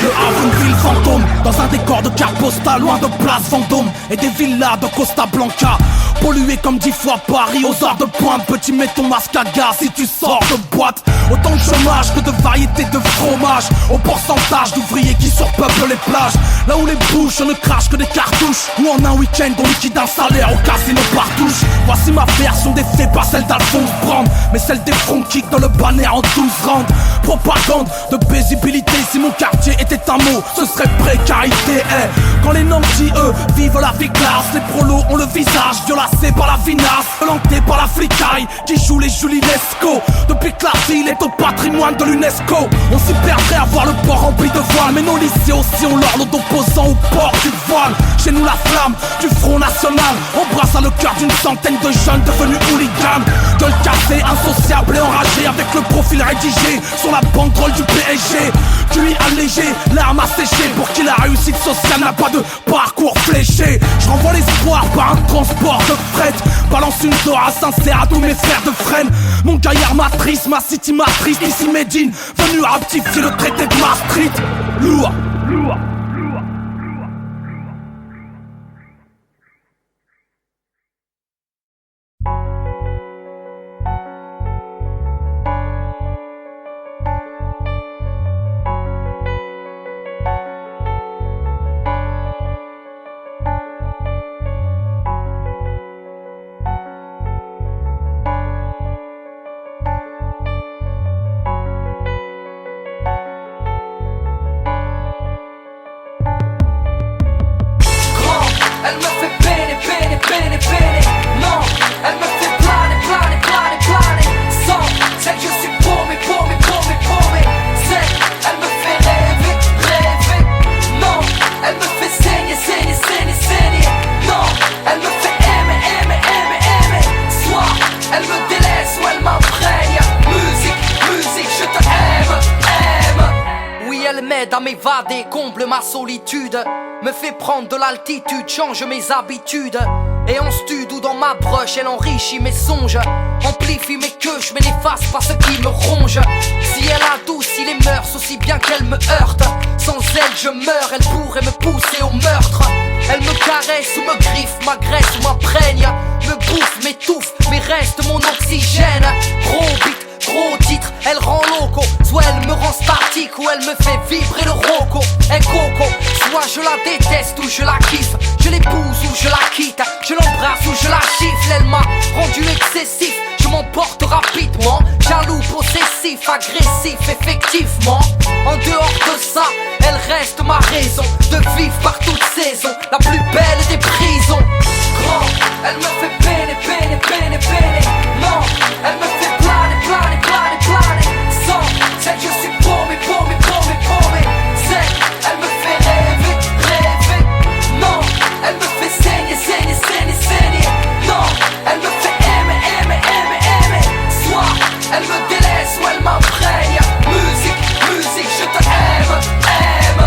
Le Havre, une ville fantôme, dans un décor de carte postale, loin de Place Vendôme et des villas de Costa Blanca. Pollué comme 10 fois Paris, aux heures de pointe, petit mets ton masque à gaz si tu sors de boîte. Autant de chômage que de variétés de fromage, au pourcentage d'ouvriers qui surpeuplent les plages. Là où les bouches ne crachent que des cartouches, où en un week-end on liquide un salaire au casino partouche. Voici ma version des faits, pas celle d'Alphonse Brand, mais celle des front kicks dans le banner en 12 rounds. Propagande de paisibilité, si mon quartier était un mot, ce serait précarité. Quand les nantis, eux, vivent la vie classe, les prolos ont le visage violacé par la vinasse, planté par la flicaille qui joue les Julinesco. Depuis que la ville est au patrimoine de l'UNESCO, on s'y perdrait à voir le port rempli de voiles. Mais nos lycées aussi ont l'ordre d'opposants au port du voile. Chez nous la flamme du Front National embrasse le cœur d'une centaine de jeunes devenus hooligans. Gueule cassée, insociable et enragé, avec le profil rédigé sur la banderole du PSG. QI allégé, l'arme asséchée, pour qui la réussite sociale n'a pas de parcours fléché. Je renvoie l'espoir par un transport de fret, balance une dora sincère à tous mes frères de frêne. Mon gaillard matrice, ma city matrice, ici Médine, venu rectifier le traité de Maastricht. Lourd, lourd. Elle me fait peiner, peiner, peiner, peiner. Non, elle me fait planer, planer, planer, planer. Sans celle que je suis paumé, paumé, paumé, paumé. Celle, elle me fait rêver, rêver. Non, elle me fait saigner, saigner, saigner, saigner. Non, elle me fait aimer, aimer, aimer, aimer. Soit elle me délaisse ou elle m'imprègne. Musique, musique, je te aime, aime. Oui, elle m'aide à m'évader, comble ma solitude, me fait prendre de l'altitude, change mes habitudes. Et en stud ou dans ma broche, elle enrichit mes songes, amplifie mes queues, je me n'efface pas ce qui me ronge. Si elle adoucit les mœurs aussi bien qu'elle me heurte, sans elle je meurs, elle pourrait me pousser au meurtre. Elle me caresse ou me griffe, m'agresse ou m'imprègne, me bouffe, m'étouffe, mais reste mon oxygène. Gros beat, gros titre, elle rend loco. Soit elle me rend statique ou elle me fait vibrer le roco. Un coco, soit je la déteste ou je la kiffe, je l'épouse ou je la quitte, je l'embrasse ou je la gifle. Elle m'a rendu excessif, je m'emporte rapidement, jaloux, possessif, agressif, effectivement. En dehors de ça, elle reste ma raison de vivre par toute saison, la plus belle des prisons. Grand, elle me fait peiner, peiner, peiner, peiner. Non, elle me fait planer, planer, planer, planer. Sans celle que je suis paumé, paumé, paumé, paumé. Celle, elle me fait rêver, rêver. Non, elle me fait saigner, saigner, saigner, saigner. Non, elle me fait aimer, aimer, aimer, aimer. Soit elle me délaisse ou elle m'imprègne. Musique, musique, je te aime, aime.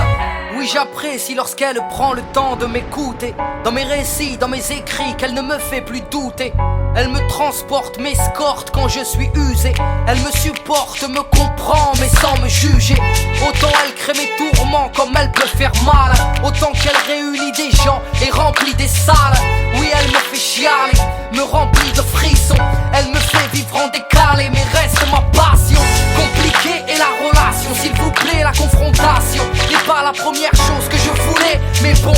Oui, j'apprécie lorsqu'elle prend le temps de m'écouter, dans mes récits, dans mes écrits, qu'elle ne me fait plus douter. Elle me transporte, m'escorte quand je suis usé. Elle me supporte, me comprend mais sans me juger. Autant elle crée mes tourments comme elle peut faire mal, autant qu'elle réunit des gens et remplit des salles. Oui, elle me fait chialer, me remplit de frissons. Elle me fait vivre en décalé mais reste ma passion. Compliquée est la relation, s'il vous plaît la confrontation n'est pas la première chose que je voulais. Mais bon,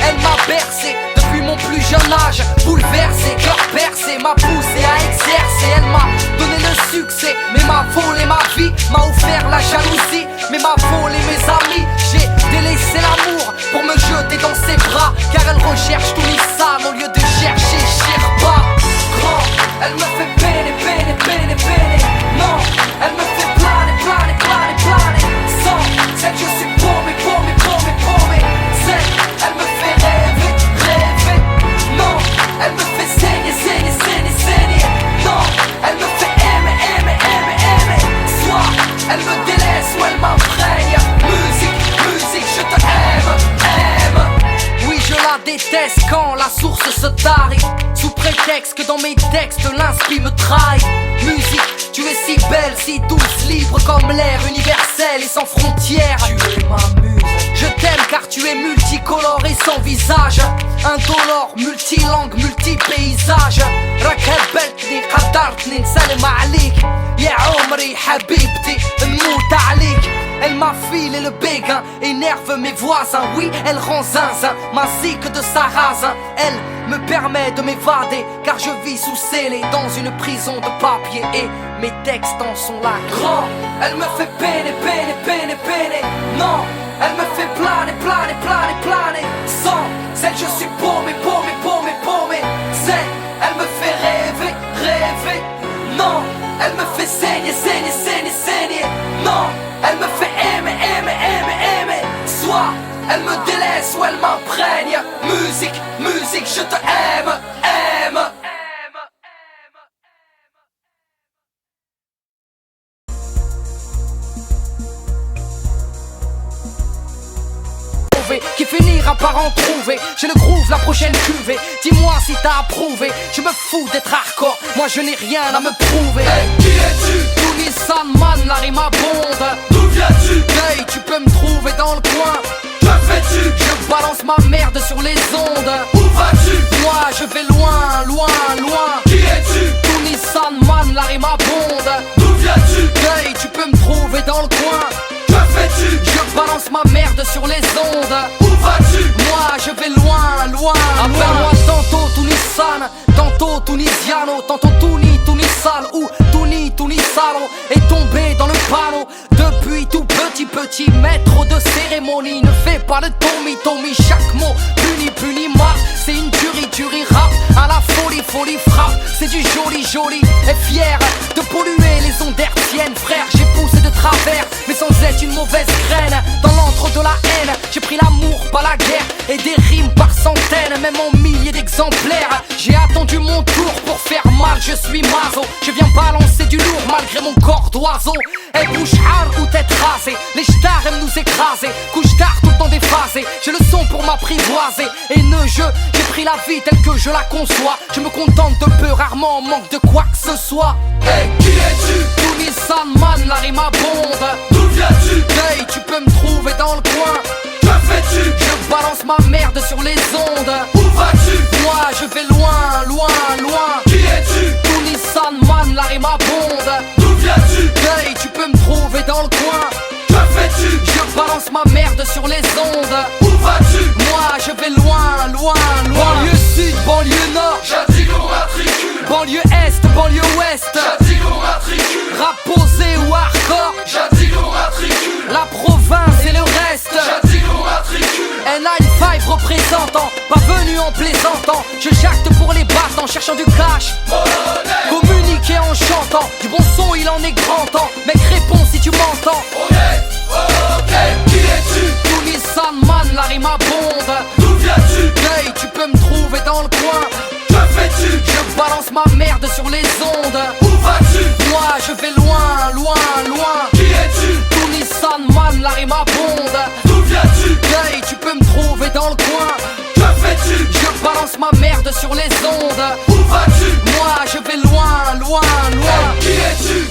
elle m'a bercé depuis mon plus jeune âge, bouleversé, cœur percé, m'a poussé à exercer. Elle m'a donné le succès, mais m'a volé ma vie, m'a offert la jalousie, mais m'a volé mes amis. J'ai délaissé l'amour pour me jeter dans ses bras, car elle recherche Tounissane au lieu de chercher Sherpa. Grand, elle me fait peiner, peiner, peiner, peiner. Non, elle me fait planer, planer, planer, planer. Sans celle je suis paumé, paumé, paumé, paumé. Celle, elle me fait rêver, rêver. Non, elle me fait saigner, saigner, saigner, saigner. Non, elle me fait aimer, aimer, aimer, aimer. Soit elle me délaisse ou elle m'imprègne. Musique, musique, je te aime, aime. Oui, je la déteste quand la source se tarit, sous prétexte que dans mes textes l'inspi me trahit. Musique, tu es si belle, si douce, libre comme l'air, universel et sans frontières. Tu es ma muse. Je t'aime car tu es multicolore et sans visage, indolore, multilangue, multipaysage. راك هبلتني قدرتني نسلم عليك يا عمري حبيبتي نموت عليك. Elle m'affile et le béguin énerve mes voisins. Oui, elle rend zinzin, ma zique de sarrasin. Elle me permet de m'évader, car je vis sous scellé dans une prison de papier. Et mes textes en sont là grand. Elle me fait peiner, peiner, peiner, peiner. Non, elle me fait planer, planer, planer, planer. Sans celle je suis paumé, paumé, paumé, paumé. Celle, elle me fait rêver, rêver. Non, elle me fait saigner, saigner, saigner, saigner. Non, elle me fait aimer, aimer, aimer, aimer. Soit elle me délaisse ou elle m'imprègne. Musique, musique, je te aime, aime. Qui finira par en trouver. J'ai le groove, la prochaine cuvée. Dis-moi si t'as approuvé. Je me fous d'être hardcore, moi je n'ai rien à me prouver. Hey, qui es-tu? Tounissane man, la rime abonde. D'où viens-tu? Hey, tu peux me trouver dans le coin. Que fais-tu? Je balance ma merde sur les ondes. Où vas-tu? Moi je vais loin, loin, loin. Qui es-tu? Tounissane man, la rime abonde. D'où viens-tu? Hey, tu peux me trouver dans le coin. Que fais-tu? Je balance ma merde sur les ondes. Où vas-tu? Moi je vais loin, loin. Appelle-moi tantôt Tounissane, tantôt Tunisiano, tantôt Tunissal ou Tunissalo. Est tombé dans le panneau depuis tout petit maître de cérémonie. Ne fais pas de Tommy, chaque mot puni marche. C'est une tuerie rap à la folie frappe. C'est du joli et fier de polluer les ondes hertziennes. Frère, j'ai poussé de travers, mais sans être une mauvaise graine. Dans l'antre de la haine, j'ai pris l'amour, pas la guerre. Et des rimes par centaines, même en milliers d'exemplaires. J'ai attendu mon tour pour faire mal, je suis maso. Je viens balancer du lourd malgré mon corps d'oiseau. Et bouche hard ou tête rasée, les stars aiment nous écraser. Couche tard tout le temps déphasé, j'ai le son pour m'apprivoiser. Et j'ai pris la vie telle que je la conçois. Je me contente de peu, rarement en manque de quoi que ce soit. Hey, qui es-tu? Tounissane man, la rime abonde. D'où viens-tu? Hey, tu peux me trouver dans le coin. Que fais-tu? Je balance ma merde sur les ondes. Où vas-tu? Moi je vais loin, loin, loin. Qui es-tu? Tounissane man, la rime abonde. D'où viens-tu? Hey, tu peux me trouver dans le coin. Que fais-tu? Je balance ma merde sur les ondes. Où vas-tu? Moi je vais loin, loin, loin. Banlieue sud, banlieue nord. J'indique mon matricule. Banlieue est, banlieue ouest. J'indique mon matricule. Rap posé ou hardcore. J'indique mon matricule. La province et le reste. J'indique mon matricule. N95 représentant, pas venu en plaisantant. Je jacte pour les battes en cherchant du cash. Monnaie. Communiquer en chantant, du bon son il en est grand temps. Mec réponds si tu m'entends. On est ok. Qui es-tu? Tounissane man, la rime abonde. D'où viens-tu? Hey, tu peux me trouver dans le coin. Que fais-tu? Je balance ma merde sur les ondes. Où vas-tu? Moi je vais loin, loin, loin. Qui es-tu? Tounissane man, la rime abonde. D'où viens-tu? Hey, tu peux me trouver dans le coin. Que fais-tu? Je balance ma merde sur les ondes. Où vas-tu? Moi je vais loin, loin, loin. Qui es-tu?